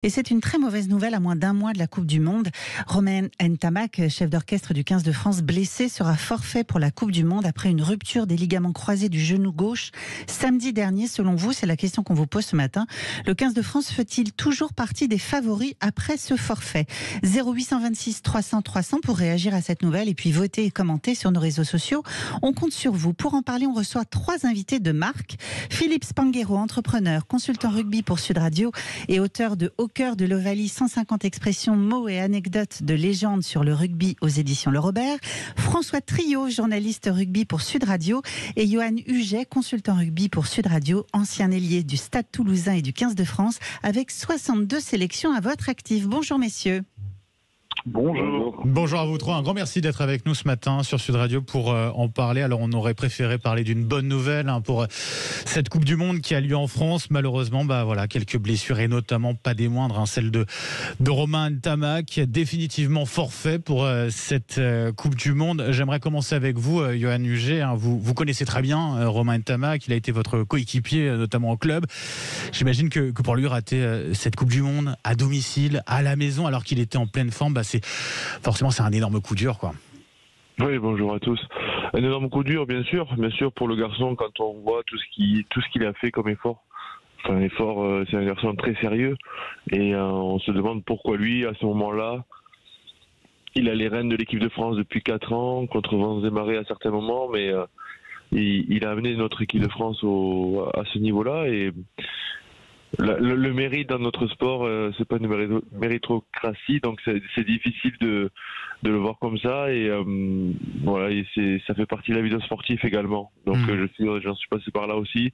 Et c'est une très mauvaise nouvelle à moins d'un mois de la Coupe du Monde. Romain Ntamak, chef d'orchestre du 15 de France, blessé, sera forfait pour la Coupe du Monde après une rupture des ligaments croisés du genou gauche samedi dernier. Selon vous, c'est la question qu'on vous pose ce matin. Le 15 de France fait-il toujours partie des favoris après ce forfait ? 0826 300 300 pour réagir à cette nouvelle et puis voter et commenter sur nos réseaux sociaux. On compte sur vous. Pour en parler, on reçoit 3 invités de marque. Philippe Spanghero, entrepreneur, consultant rugby pour Sud Radio et auteur de Au cœur de l'Ovalie, 150 expressions, mots et anecdotes de légende sur le rugby aux éditions Le Robert. François Triot, journaliste rugby pour Sud Radio. Et Johan Huget, consultant rugby pour Sud Radio, ancien ailier du Stade Toulousain et du 15 de France, avec 62 sélections à votre actif. Bonjour messieurs. Bonjour. Bonjour à vous trois. Un grand merci d'être avec nous ce matin sur Sud Radio pour en parler. Alors, on aurait préféré parler d'une bonne nouvelle pour cette Coupe du Monde qui a lieu en France. Malheureusement, quelques blessures et notamment pas des moindres. Celle de Romain Ntamak, définitivement forfait pour cette Coupe du Monde. J'aimerais commencer avec vous, Johan Huget. Vous connaissez très bien Romain Ntamak. Il a été votre coéquipier, notamment au club. J'imagine que pour lui, rater cette Coupe du Monde à domicile, à la maison, alors qu'il était en pleine forme, forcément c'est un énorme coup dur, quoi. Oui, bonjour à tous. Un énorme coup dur, bien sûr pour le garçon, quand on voit tout ce qu'il a fait comme effort. Enfin, effort, c'est un garçon très sérieux et on se demande pourquoi lui, à ce moment-là, il a les rênes de l'équipe de France depuis 4 ans, contre vents et marées à certains moments, mais il a amené notre équipe de France à ce niveau-là et le mérite dans notre sport, c'est pas une méritocratie, donc c'est difficile de le voir comme ça et voilà, et ça fait partie de la vie d'un sportif également. Donc j'en suis passé par là aussi.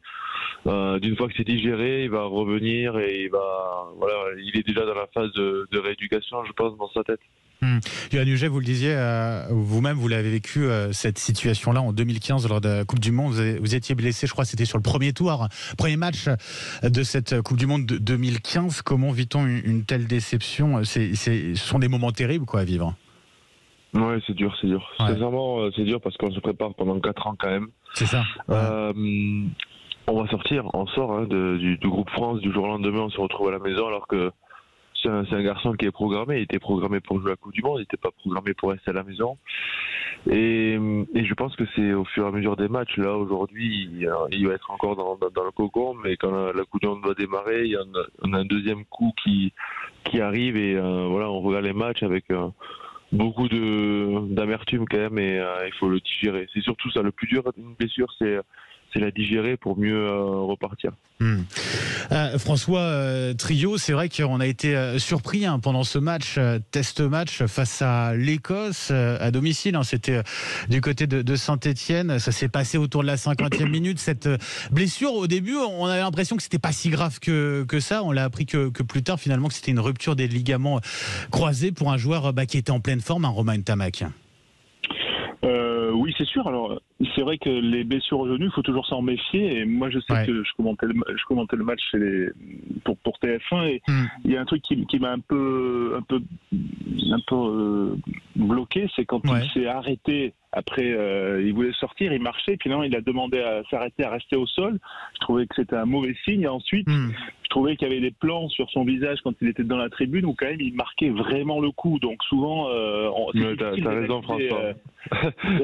D'une fois que c'est digéré, il va revenir et il est déjà dans la phase de rééducation, je pense, dans sa tête. Johan Huget, vous le disiez, vous-même, vous l'avez vécu, cette situation-là en 2015 lors de la Coupe du Monde. Vous étiez blessé, je crois, c'était sur le premier match de cette Coupe du Monde de 2015. Comment vit-on une telle déception ? Ce sont des moments terribles, quoi, à vivre. Ouais, c'est dur. Ouais. Sincèrement, c'est dur parce qu'on se prépare pendant 4 ans quand même. C'est ça. Ouais. On sort du groupe France du jour au lendemain, on se retrouve à la maison alors que c'est un garçon qui est programmé. Il était programmé pour jouer à la Coupe du Monde, il n'était pas programmé pour rester à la maison. Et je pense que c'est au fur et à mesure des matchs. Là, aujourd'hui, il va être encore dans le cocon, mais quand la Coupe du Monde va démarrer, on a un deuxième coup qui arrive et on regarde les matchs avec beaucoup d'amertume quand même et il faut le digérer. C'est surtout ça, le plus dur d'une blessure, c'est la digérer pour mieux repartir. François Triot, c'est vrai qu'on a été surpris pendant ce test match face à l'Écosse à domicile. C'était du côté de Saint-Étienne. Ça s'est passé autour de la 50e minute. Cette blessure, au début, on avait l'impression que c'était pas si grave que ça. On l'a appris que plus tard, finalement, que c'était une rupture des ligaments croisés pour un joueur qui était en pleine forme, Romain Ntamak. Oui, c'est sûr. Alors, c'est vrai que les blessures au genou, il faut toujours s'en méfier. Et moi, je sais que je commentais le match pour TF1 et il y a un truc qui m'a un peu bloqué, c'est quand il s'est arrêté. Après, il voulait sortir, il marchait, puis non, il a demandé à s'arrêter, à rester au sol. Je trouvais que c'était un mauvais signe. Et ensuite, je trouvais qu'il y avait des plans sur son visage quand il était dans la tribune où quand même il marquait vraiment le coup. Donc souvent, t'as raison, François.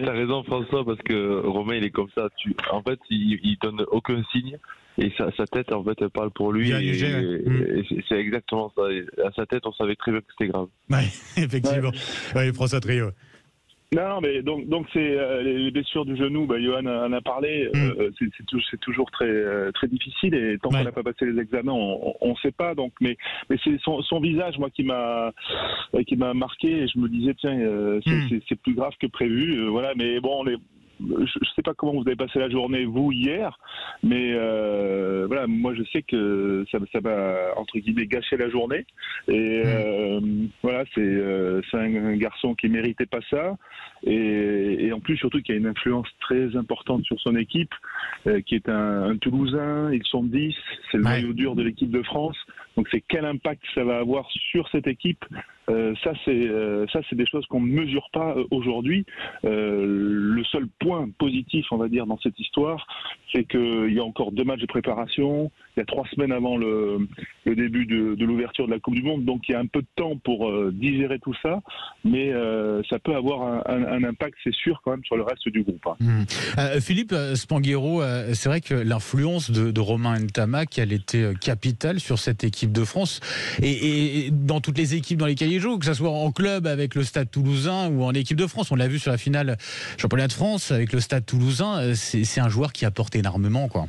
T'as raison, François, parce que Romain, il est comme ça. En fait, il donne aucun signe. Et sa tête, en fait, elle parle pour lui. Et c'est exactement ça. Et à sa tête, on savait très bien que c'était grave. Oui, effectivement. Ouais, François Triot. Non, mais donc c'est les blessures du genou. Johan en a parlé. C'est toujours très difficile et tant qu'on n'a pas passé les examens, on sait pas. Donc, mais c'est son visage, moi, qui m'a marqué. Et je me disais tiens, c'est plus grave que prévu. Voilà, mais bon, je sais pas comment vous avez passé la journée vous hier, mais moi je sais que ça va entre guillemets gâcher la journée et c'est un garçon qui méritait pas ça et en plus surtout qui a une influence très importante sur son équipe, qui est un Toulousain. Ils sont 10, c'est le noyau dur de l'équipe de France. Donc c'est quel impact ça va avoir sur cette équipe. Ça c'est des choses qu'on ne mesure pas aujourd'hui. Le seul point positif, on va dire, dans cette histoire, c'est qu'il y a encore 2 matchs de préparation. il y a 3 semaines avant le début de l'ouverture de la Coupe du Monde, donc il y a un peu de temps pour digérer tout ça, mais ça peut avoir un impact, c'est sûr, quand même, sur le reste du groupe. Philippe Spanghero, c'est vrai que l'influence de Romain Ntamak, elle était capitale sur cette équipe de France et dans toutes les équipes dans lesquelles il joue, que ce soit en club avec le Stade Toulousain ou en équipe de France. On l'a vu sur la finale championnat de France avec le Stade Toulousain. C'est un joueur qui apporte énormément, quoi.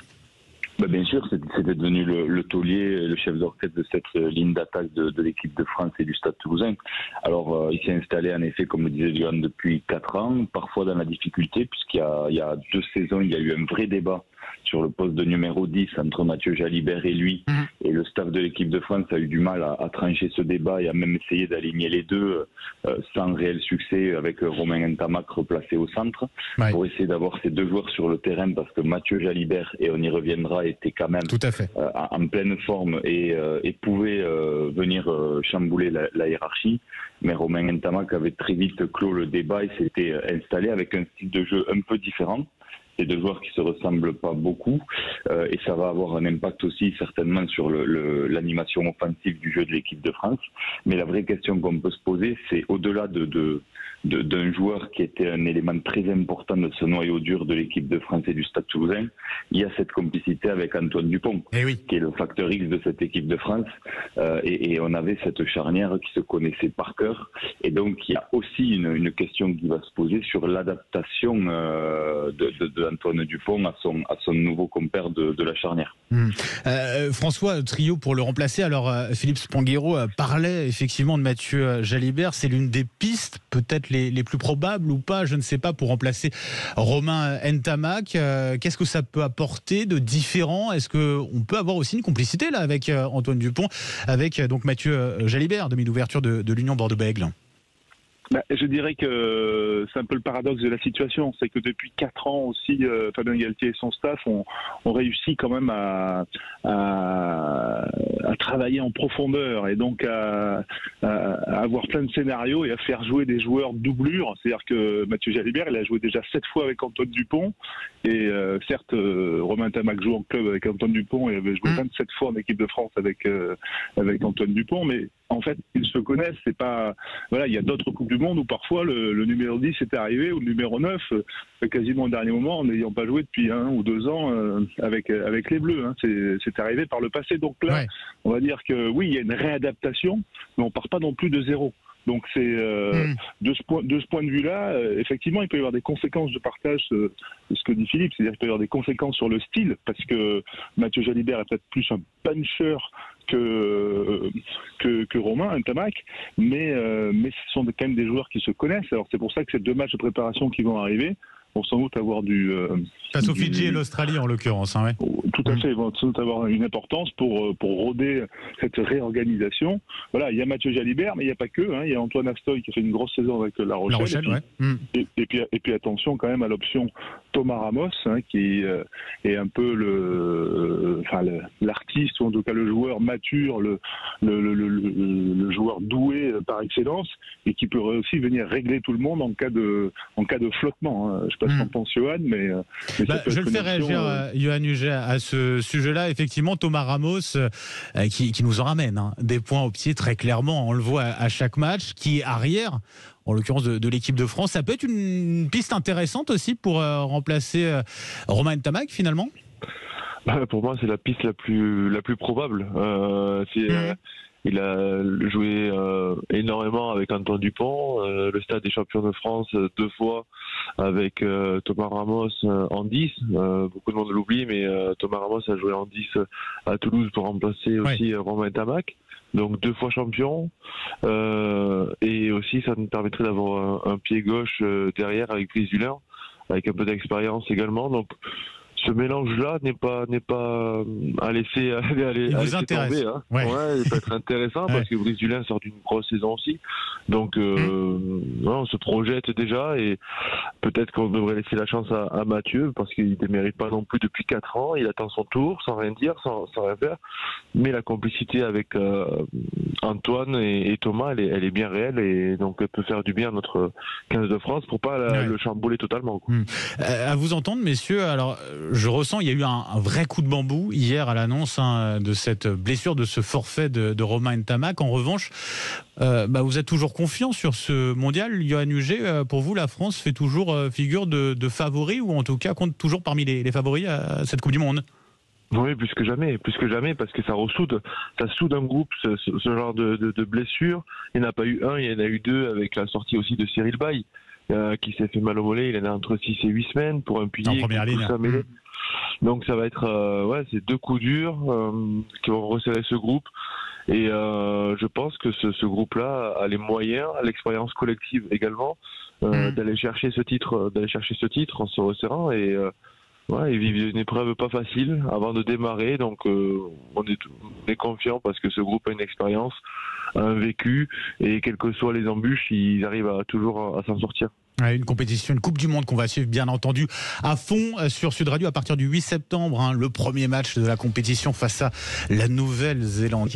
Bien sûr, c'était devenu le taulier, le chef d'orchestre de cette ligne d'attaque de l'équipe de France et du Stade Toulousain. Alors, il s'est installé en effet, comme le disait Johan, depuis 4 ans, parfois dans la difficulté, puisqu'il y a 2 saisons, il y a eu un vrai débat sur le poste de numéro 10 entre Mathieu Jalibert et lui. Et le staff de l'équipe de France a eu du mal à trancher ce débat et a même essayé d'aligner les deux sans réel succès, avec Romain Ntamak replacé au centre, pour essayer d'avoir ces 2 joueurs sur le terrain, parce que Mathieu Jalibert, et on y reviendra, était quand même en pleine forme et pouvait venir chambouler la hiérarchie. Mais Romain Ntamak avait très vite clos le débat et s'était installé avec un style de jeu un peu différent. C'est 2 joueurs qui se ressemblent pas beaucoup et ça va avoir un impact aussi certainement sur l'animation offensive du jeu de l'équipe de France. Mais la vraie question qu'on peut se poser, c'est au-delà d'un joueur qui était un élément très important de ce noyau dur de l'équipe de France et du Stade Toulousain, il y a cette complicité avec Antoine Dupont, qui est le facteur X de cette équipe de France, et on avait cette charnière qui se connaissait par cœur, et donc il y a aussi une question qui va se poser sur l'adaptation d'Antoine Dupont à son nouveau compère de la charnière. François Trio, pour le remplacer, alors Philippe Spanghero parlait effectivement de Mathieu Jalibert, c'est l'une des pistes peut-être les plus probables ou pas, je ne sais pas, pour remplacer Romain Ntamak. Qu'est-ce que ça peut apporter de différent? Est-ce qu'on peut avoir aussi une complicité là avec Antoine Dupont, avec donc Mathieu Jalibert, demi-ouverture de l'Union Bordeaux-Bègles? Je dirais que c'est un peu le paradoxe de la situation, c'est que depuis 4 ans aussi, Fabien Galtier et son staff ont réussi quand même à travailler en profondeur et donc à avoir plein de scénarios et à faire jouer des joueurs doublure. C'est-à-dire que Mathieu Jalibert, il a joué déjà 7 fois avec Antoine Dupont et certes, Romain Ntamak joue en club avec Antoine Dupont et avait joué 27 fois en équipe de France avec Antoine Dupont, mais en fait, ils se connaissent. C'est pas, voilà, il y a d'autres coupes du monde où parfois le numéro 10 est arrivé ou le numéro 9 quasiment au dernier moment en n'ayant pas joué depuis 1 ou 2 ans avec les Bleus. C'est arrivé par le passé. Donc là, on va dire que oui, il y a une réadaptation, mais on part pas non plus de zéro. Donc c'est de ce point de vue-là, effectivement, il peut y avoir des conséquences. Je partage ce que dit Philippe, c'est-à-dire qu'il peut y avoir des conséquences sur le style, parce que Mathieu Jalibert est peut-être plus un puncher que Romain Ntamak, mais ce sont quand même des joueurs qui se connaissent. Alors c'est pour ça que ces 2 matchs de préparation qui vont arriver vont sans doute avoir face aux Fidji et l'Australie en l'occurrence, hein, tout à fait, ils vont sans doute avoir une importance pour rôder cette réorganisation. Voilà, il y a Mathieu Jalibert, mais il n'y a pas que. Il y a Antoine Astoy qui a fait une grosse saison avec La Rochelle. Et puis attention quand même à l'option Thomas Ramos, qui est un peu l'artiste, ou en tout cas le joueur mature, le joueur doué par excellence, et qui pourrait aussi venir régler tout le monde en cas de flottement. Je sais pas ce qu'en pense Johan, mais je le fais réagir, Johan Huget, à ce sujet-là. Effectivement, Thomas Ramos, qui nous en ramène des points au pied très clairement, on le voit à chaque match, qui est arrière, en l'occurrence de l'équipe de France. Ça peut être une piste intéressante aussi pour remplacer Romain Ntamak finalement. Pour moi, c'est la piste la plus probable. Il a joué énormément avec Antoine Dupont, le Stade des champions de France 2 fois avec Thomas Ramos en 10. Beaucoup de monde l'oublie, mais Thomas Ramos a joué en 10 à Toulouse pour remplacer aussi Romain Ntamak. Donc 2 fois champion, et aussi ça nous permettrait d'avoir un pied gauche derrière avec Brice Dulin, avec un peu d'expérience également. Donc ce mélange-là n'est pas à laisser tomber. Il peut être intéressant parce que Brice Dulin sort d'une grosse saison aussi. Donc on se projette déjà, et peut-être qu'on devrait laisser la chance à Mathieu, parce qu'il ne mérite pas non plus depuis 4 ans. Il attend son tour sans rien dire, sans rien faire. Mais la complicité avec Antoine et Thomas, elle est bien réelle, et donc elle peut faire du bien à notre 15 de France pour pas le chambouler totalement. À vous entendre, messieurs, alors je ressens, il y a eu un vrai coup de bambou hier à l'annonce de cette blessure, de ce forfait de Romain Ntamak. En revanche, vous êtes toujours confiant sur ce mondial. Yoann Huget, pour vous, la France fait toujours figure de favori, ou en tout cas compte toujours parmi les favoris à cette Coupe du Monde? Oui, plus que jamais, parce que ça soude un groupe, ce genre de blessure. Il n'y en a pas eu un, il y en a eu deux, avec la sortie aussi de Cyril Baille, qui s'est fait mal au mollet. Il en a entre 6 et 8 semaines pour un pilier. En première ligne. Donc ça va être c'est 2 coups durs qui vont resserrer ce groupe. Et je pense que ce groupe-là a les moyens, a l'expérience collective également, d'aller chercher ce titre en se resserrant et vivre une épreuve pas facile avant de démarrer. Donc on est confiant parce que ce groupe a une expérience, un vécu, et quelles que soient les embûches, ils arrivent toujours à s'en sortir. Une compétition, une Coupe du Monde qu'on va suivre bien entendu à fond sur Sud Radio à partir du 8 septembre, le premier match de la compétition face à la Nouvelle-Zélande.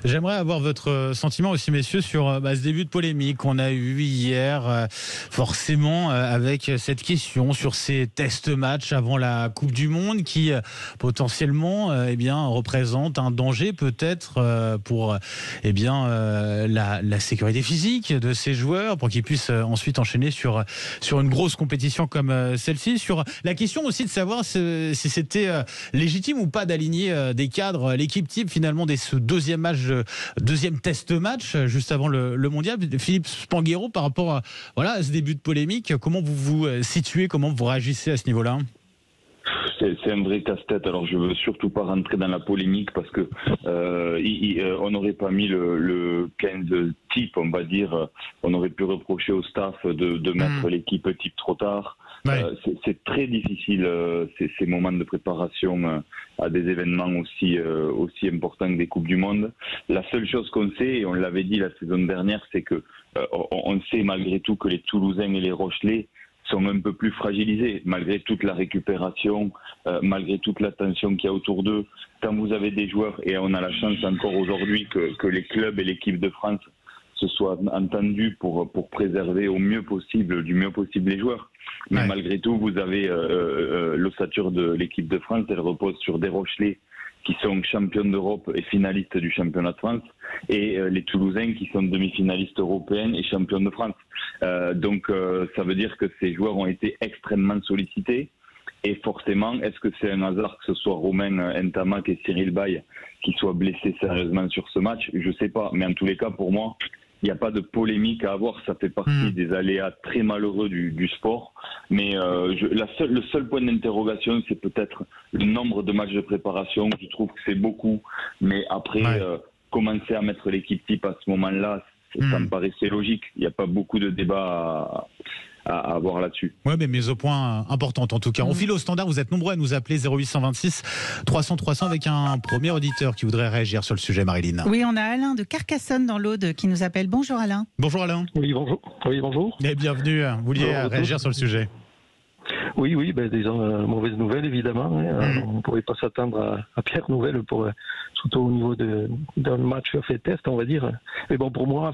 J'aimerais avoir votre sentiment aussi, messieurs, sur ce début de polémique qu'on a eu hier, forcément avec cette question sur ces test-matchs avant la Coupe du Monde qui potentiellement représente un danger peut-être pour la sécurité physique de ces joueurs, pour qu'ils puissent ensuite enchaîner sur une grosse compétition comme celle-ci. Sur la question aussi de savoir si c'était légitime ou pas d'aligner des cadres, l'équipe type finalement ce deuxième test match juste avant le mondial. Philippe Spanghero, par rapport à ce début de polémique, comment vous vous situez, comment vous réagissez à ce niveau-là? C'est un vrai casse-tête. Alors je veux surtout pas rentrer dans la polémique parce que on n'aurait pas mis le 15 type, on va dire. On aurait pu reprocher au staff de mettre l'équipe type trop tard. Ouais. C'est très difficile ces moments de préparation à des événements aussi importants que des Coupes du Monde. La seule chose qu'on sait, et on l'avait dit la saison dernière, c'est que on sait malgré tout que les Toulousains et les Rochelais sont un peu plus fragilisés, malgré toute la récupération, malgré toute la tension qu'il y a autour d'eux. Quand vous avez des joueurs, et on a la chance encore aujourd'hui que les clubs et l'équipe de France se soient entendus pour préserver du mieux possible les joueurs. Mais malgré tout, vous avez l'ossature de l'équipe de France, elle repose sur des Rochelais qui sont champions d'Europe et finalistes du championnat de France, et les Toulousains qui sont demi-finalistes européens et champions de France. Donc ça veut dire que ces joueurs ont été extrêmement sollicités, et forcément, est-ce que c'est un hasard que ce soit Romain Ntamak et Cyril Baille qui soient blessés sérieusement sur ce match? Je ne sais pas, mais en tous les cas, pour moi, il n'y a pas de polémique à avoir, ça fait partie des aléas très malheureux du sport. Mais le seul point d'interrogation, c'est peut-être le nombre de matchs de préparation. Je trouve que c'est beaucoup, mais après, commencer à mettre l'équipe type à ce moment-là, ça me paraissait logique. Il n'y a pas beaucoup de débats à avoir là-dessus. Oui, mais au point important en tout cas. On file au standard, vous êtes nombreux à nous appeler 0826 300 300 avec un premier auditeur qui voudrait réagir sur le sujet, Marilyn. Oui, on a Alain de Carcassonne dans l'Aude qui nous appelle. Bonjour Alain. Bonjour Alain. Oui, bonjour. Et bienvenue, vous vouliez réagir sur le sujet. Oui, disons, mauvaise nouvelle évidemment. On ne pourrait pas s'attendre à pire nouvelle, surtout au niveau d'un match fait test, on va dire. Mais bon, pour moi,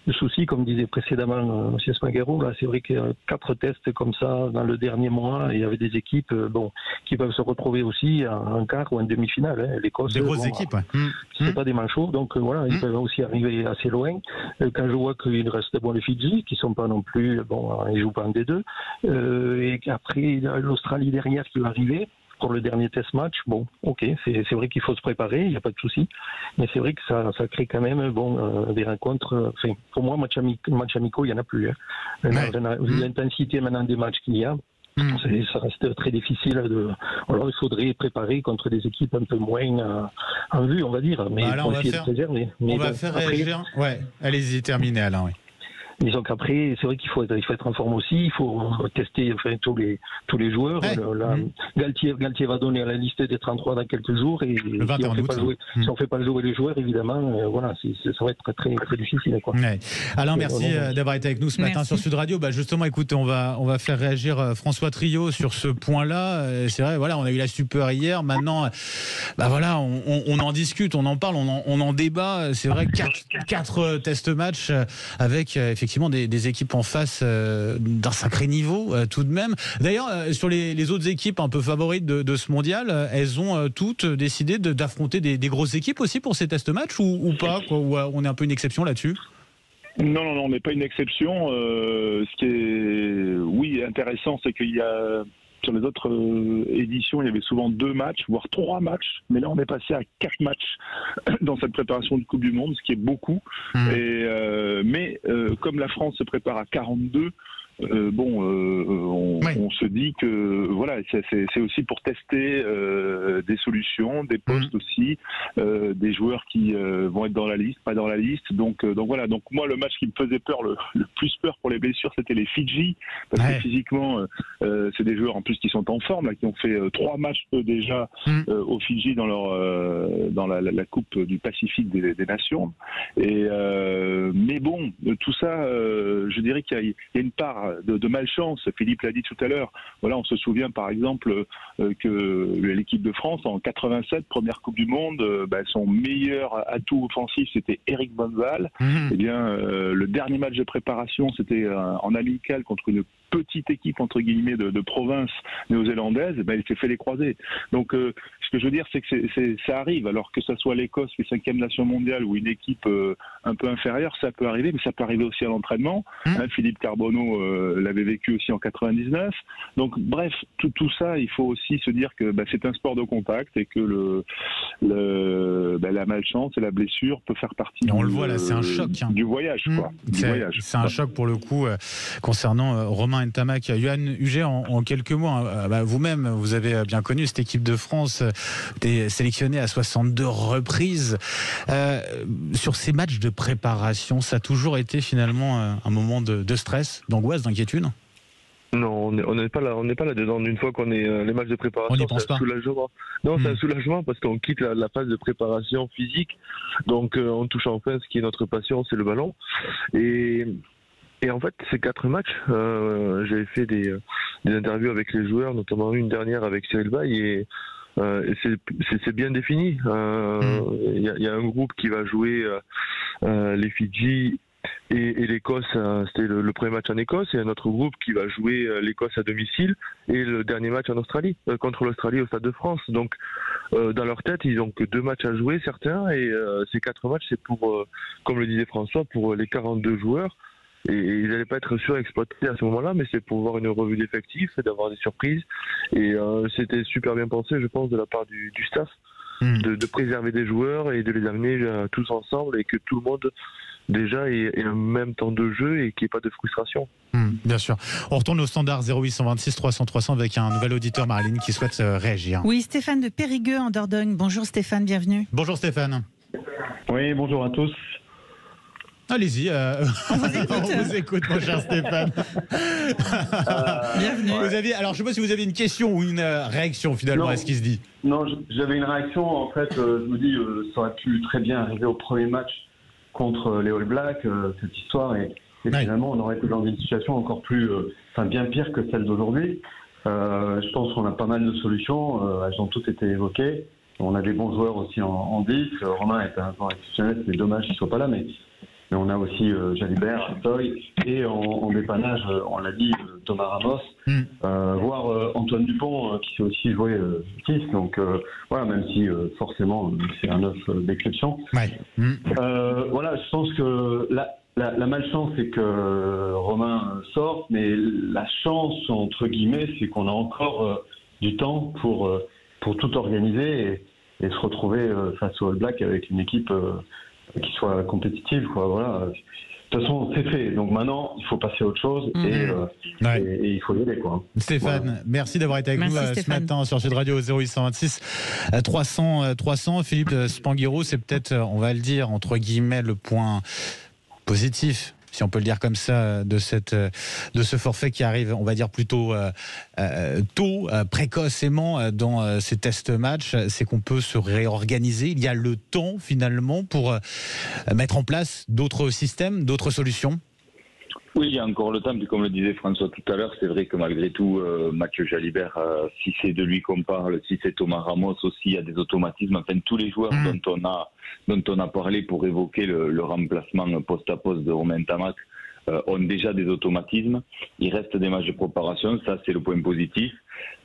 le souci, comme disait précédemment M. Spanghero, là, c'est vrai qu'il y a 4 tests comme ça dans le dernier mois, et il y avait des équipes qui peuvent se retrouver aussi en quart ou en demi-finale. L'Écosse, des grosses équipes, c'est pas des manchots, donc ils peuvent aussi arriver assez loin. Quand je vois qu'il reste les Fidji, qui sont pas non plus, ils jouent pas en D2, et après l'Australie derrière qui va arriver pour le dernier test match. Bon, ok, c'est vrai qu'il faut se préparer, il n'y a pas de souci, mais c'est vrai que ça crée quand même des rencontres. Pour moi, match amicaux, il n'y en a plus. L'intensité maintenant des matchs qu'il y a, ça reste très difficile. Alors il faudrait préparer contre des équipes un peu moins en vue, on va dire, mais on va faire réagir. Ouais, allez-y, terminez Alain. Oui. Disons qu'après, c'est vrai qu'il faut être en forme aussi. Il faut tester tous les joueurs. Galtier va donner la liste des 33 dans quelques jours. Et le 21 août. Si on ne fait pas jouer les joueurs, évidemment, ça va être très, très, très difficile. Quoi. Ouais. Alain, merci d'avoir été avec nous ce matin sur Sud Radio. Justement, écoutez, on va faire réagir François Trio sur ce point-là. C'est vrai, on a eu la super hier. Maintenant, on en discute, on en parle, on en débat. C'est vrai, 4 test matchs avec effectivement effectivement des équipes en face d'un sacré niveau tout de même. D'ailleurs, sur les autres équipes un peu favorites de ce mondial, elles ont toutes décidé d'affronter des grosses équipes aussi pour ces test matchs ou pas, quoi, ou on est un peu une exception là-dessus? Non, on n'est pas une exception. Ce qui est, oui, intéressant, c'est qu'il y a, sur les autres éditions, il y avait souvent 2 matchs, voire 3 matchs. Mais là, on est passé à 4 matchs dans cette préparation de Coupe du Monde, ce qui est beaucoup. Mais comme la France se prépare à 42, on se dit que voilà, c'est aussi pour tester des solutions, des postes aussi, des joueurs qui vont être dans la liste, pas dans la liste. Donc voilà. Donc moi, le match qui me faisait peur, le plus peur pour les blessures, c'était les Fidji, parce que physiquement, c'est des joueurs en plus qui sont en forme, là, qui ont fait 3 matchs eux déjà aux Fidji dans leur dans la Coupe du Pacifique des Nations. Mais bon, tout ça, je dirais qu'il y a une part de malchance. Philippe l'a dit tout à l'heure. Voilà, on se souvient par exemple que l'équipe de France en 87, première Coupe du Monde, son meilleur atout offensif c'était Eric Bonneval. Eh bien, le dernier match de préparation, c'était en amical contre une petite équipe entre guillemets de province néo-zélandaise. Il s'est fait les croisés. Donc, ce que je veux dire, c'est que ça arrive. Alors que ça soit l'Écosse, les 5e nation mondiale ou une équipe un peu inférieure, ça peut arriver, mais ça peut arriver aussi à l'entraînement. Philippe Carbonneau l'avait vécu aussi en 99. Donc, bref, tout ça, il faut aussi se dire que c'est un sport de contact et que la malchance et la blessure peut faire partie on le voit là, c'est un choc du voyage. C'est un choc pour le coup concernant Romain Ntamak. Yohan Huget, en quelques mots, vous-même, vous avez bien connu cette équipe de France, t'es sélectionné à 62 reprises. Sur ces matchs de préparation, ça a toujours été finalement un moment de stress, d'angoisse, d'inquiétude? Non, on n'est pas là-dedans. Une fois qu'on est les matchs de préparation, c'est un soulagement. Non, c'est un soulagement parce qu'on quitte la phase de préparation physique. Donc, on touche enfin ce qui est notre passion, c'est le ballon. Et en fait, ces 4 matchs, j'avais fait des interviews avec les joueurs, notamment une dernière avec Cyril Bay, et c'est bien défini. Il y a un groupe qui va jouer les Fidji et l'Écosse, c'était le premier match en Écosse, et un autre groupe qui va jouer l'Écosse à domicile et le dernier match en Australie, contre l'Australie au Stade de France. Donc dans leur tête, ils n'ont que 2 matchs à jouer, certains, et ces 4 matchs, c'est pour, comme le disait François, pour les 42 joueurs. Et ils n'allaient pas être surexploités à ce moment-là, mais c'est pour voir une revue d'effectifs et d'avoir des surprises. Et c'était super bien pensé, je pense, de la part du staff, de préserver des joueurs et de les amener tous ensemble et que tout le monde déjà ait un même temps de jeu et qu'il n'y ait pas de frustration. Bien sûr. On retourne au standard 0826 300 300 avec un nouvel auditeur, Marilyn, qui souhaite réagir. Oui, Stéphane de Périgueux en Dordogne. Bonjour Stéphane, bienvenue. Bonjour Stéphane. Oui, bonjour à tous. Allez-y, on vous écoute, mon cher Stéphane. Bienvenue. Alors, je ne sais pas si vous avez une question ou une réaction finalement à ce qui se dit. Non, j'avais une réaction. En fait, je me dis, ça aurait pu très bien arriver au premier match contre les All Blacks, cette histoire, et finalement, on aurait été dans une situation encore plus, bien pire que celle d'aujourd'hui. Je pense qu'on a pas mal de solutions. Elles ont toutes été évoquées. On a des bons joueurs aussi en 10. Romain est un joueur exceptionnel. C'est dommage qu'il ne soit pas là, mais on a aussi Jalibert, Toy, et en dépannage, on l'a dit, Thomas Ramos, voire Antoine Dupont, qui s'est aussi joué 6. Donc voilà, même si forcément c'est un 9 d'exception. Voilà, je pense que la malchance, c'est que Romain sort, mais la chance, entre guillemets, c'est qu'on a encore du temps pour tout organiser et se retrouver face aux All Blacks avec une équipe qui soit compétitive, quoi. Voilà. De toute façon, c'est fait. Donc maintenant, il faut passer à autre chose et il faut y aller, quoi. Stéphane, merci d'avoir été avec nous ce matin sur Sud Radio 0826 300. Philippe Spanghero, c'est peut-être, on va le dire, entre guillemets, le point positif, si on peut le dire comme ça, de ce forfait qui arrive, on va dire plutôt tôt, précocement dans ces test matchs, c'est qu'on peut se réorganiser. Il y a le temps finalement pour mettre en place d'autres systèmes, d'autres solutions. Oui, il y a encore le temps, puis comme le disait François tout à l'heure, c'est vrai que malgré tout, Mathieu Jalibert, si c'est de lui qu'on parle, si c'est Thomas Ramos aussi, il y a des automatismes. Enfin, tous les joueurs dont on a parlé pour évoquer le remplacement poste à poste de Romain Ntamak, ont déjà des automatismes. Il reste des matchs de préparation, ça c'est le point positif.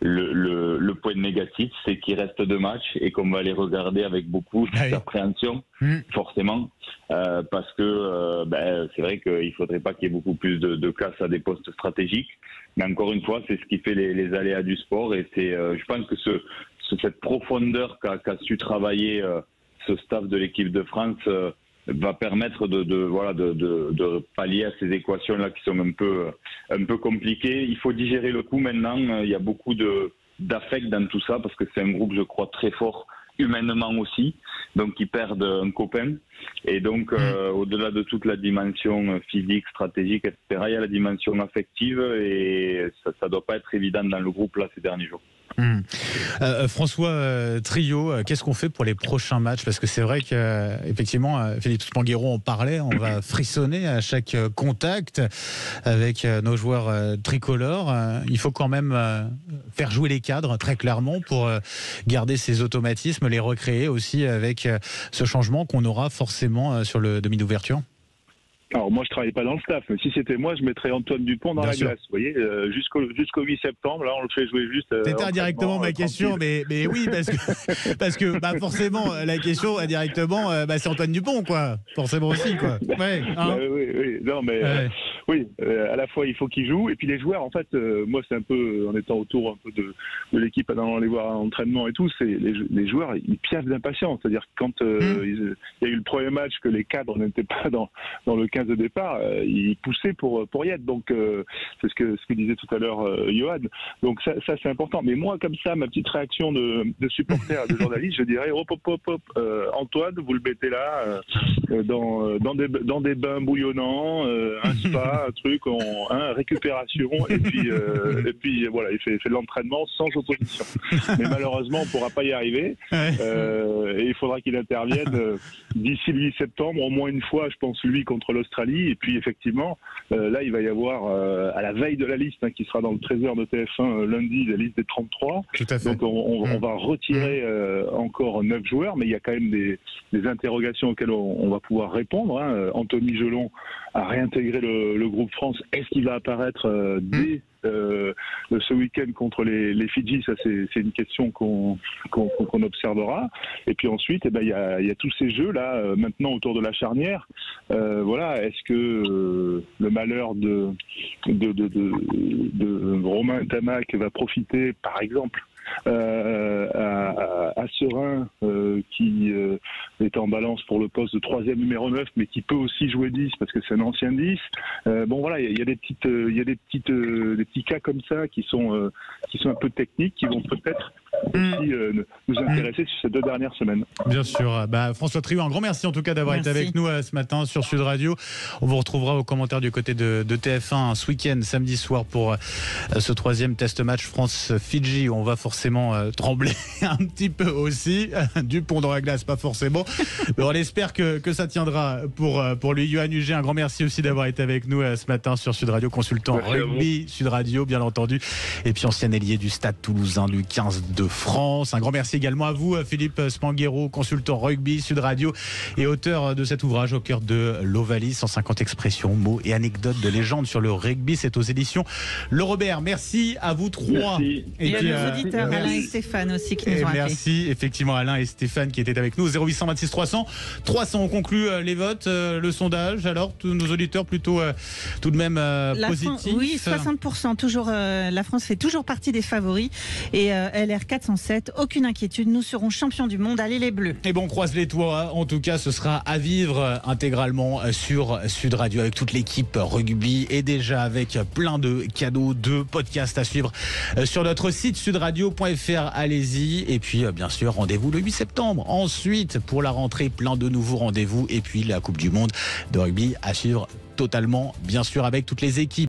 Le point négatif, c'est qu'il reste 2 matchs et qu'on va les regarder avec beaucoup d'appréhension, forcément, parce que c'est vrai qu'il ne faudrait pas qu'il y ait beaucoup plus de casse à des postes stratégiques. Mais encore une fois, c'est ce qui fait les aléas du sport et c'est, je pense que cette profondeur qu'a su travailler ce staff de l'équipe de France va permettre de pallier à ces équations-là qui sont un peu compliquées. Il faut digérer le coup maintenant. Il y a beaucoup d'affect dans tout ça parce que c'est un groupe, je crois, très fort humainement aussi. Donc, ils perdent un copain. Et donc, au-delà de toute la dimension physique, stratégique, etc., il y a la dimension affective et ça ne doit pas être évident dans le groupe là ces derniers jours. François Trio, qu'est-ce qu'on fait pour les prochains matchs? Parce que c'est vrai qu'effectivement, Philippe Spanghero en parlait, on va frissonner à chaque contact avec nos joueurs tricolores. Il faut quand même faire jouer les cadres très clairement pour garder ces automatismes, les recréer aussi avec ce changement qu'on aura forcément sur le demi d'ouverture. Alors moi je travaille pas dans le staff, mais si c'était moi je mettrais Antoine Dupont dans la glace, vous voyez, jusqu'au 8 septembre, là on le fait jouer juste... C'était indirectement ma question, mais oui, parce que forcément la question indirectement, c'est Antoine Dupont, quoi, forcément aussi, quoi. Ouais, hein. Oui, non mais... Oui, à la fois il faut qu'ils jouent, et puis les joueurs, en fait, moi c'est un peu, en étant autour un peu de l'équipe, dans les voir à l'entraînement et tout, c'est les joueurs, ils piaffent d'impatience, c'est-à-dire que quand il y a eu le premier match que les cadres n'étaient pas dans le 15 de départ, ils poussaient pour y être, donc c'est ce que disait tout à l'heure Johan, donc ça c'est important, mais moi comme ça, ma petite réaction de supporter, de journaliste, je dirais hop, Antoine, vous le mettez là, dans des bains bouillonnants, un spa, un truc, récupération, et puis voilà, il fait de l'entraînement sans opposition. Mais malheureusement, on ne pourra pas y arriver. Et il faudra qu'il intervienne d'ici le 8 septembre, au moins une fois, je pense, lui contre l'Australie. Et puis effectivement, là, il va y avoir, à la veille de la liste, qui sera dans le 13h de TF1 lundi, la liste des 33. Tout à fait. Donc on va retirer encore 9 joueurs, mais il y a quand même des interrogations auxquelles on va pouvoir répondre. Anthony Gelon a réintégré le groupe France. Est-ce qu'il va apparaître dès ce week-end contre les Fidji? Ça, c'est une question qu'on observera. Et puis ensuite, il y a tous ces jeux-là, maintenant autour de la charnière. Voilà, est-ce que le malheur de Romain Ntamak va profiter, par exemple, à Serein, qui est en balance pour le poste de 3e numéro 9, mais qui peut aussi jouer 10 parce que c'est un ancien 10. Bon voilà, il y a des petits cas comme ça qui sont un peu techniques, qui vont peut-être aussi nous intéresser sur ces 2 dernières semaines. Bien sûr. François Trio, un grand merci en tout cas d'avoir été avec nous ce matin sur Sud Radio. On vous retrouvera aux commentaires du côté de TF1 ce week-end, samedi soir, pour ce 3e test match France-Fidji. On va forcément trembler un petit peu aussi. Dupont dans la glace, pas forcément. Mais on espère que ça tiendra pour lui. Johan Huget, un grand merci aussi d'avoir été avec nous ce matin sur Sud Radio, consultant rugby Sud Radio, bien entendu. Et puis ancien ailier du Stade Toulousain du 15 de France. Un grand merci également à vous, Philippe Spanghero, consultant rugby Sud Radio et auteur de cet ouvrage au cœur de l'Ovalie, 150 expressions, mots et anecdotes de légende sur le rugby. C'est aux éditions Le Robert. Merci à vous 3. Merci. Et puis nos auditeurs, Alain et Stéphane aussi, qui nous ont appelés. Merci, effectivement, Alain et Stéphane qui étaient avec nous. 0826 300. On conclut les votes, le sondage. Alors, tous nos auditeurs plutôt tout de même positifs. Oui, 60%. Toujours, la France fait toujours partie des favoris. Et LR 407, aucune inquiétude, nous serons champions du monde. Allez les Bleus. Et bon, on croise les doigts. En tout cas, ce sera à vivre intégralement sur Sud Radio avec toute l'équipe rugby et déjà avec plein de cadeaux, de podcasts à suivre sur notre site sudradio.fr. Allez-y. Et puis, bien sûr, rendez-vous le 8 septembre. Ensuite, pour la rentrée, plein de nouveaux rendez-vous. Et puis, la Coupe du Monde de rugby à suivre totalement, bien sûr, avec toutes les équipes.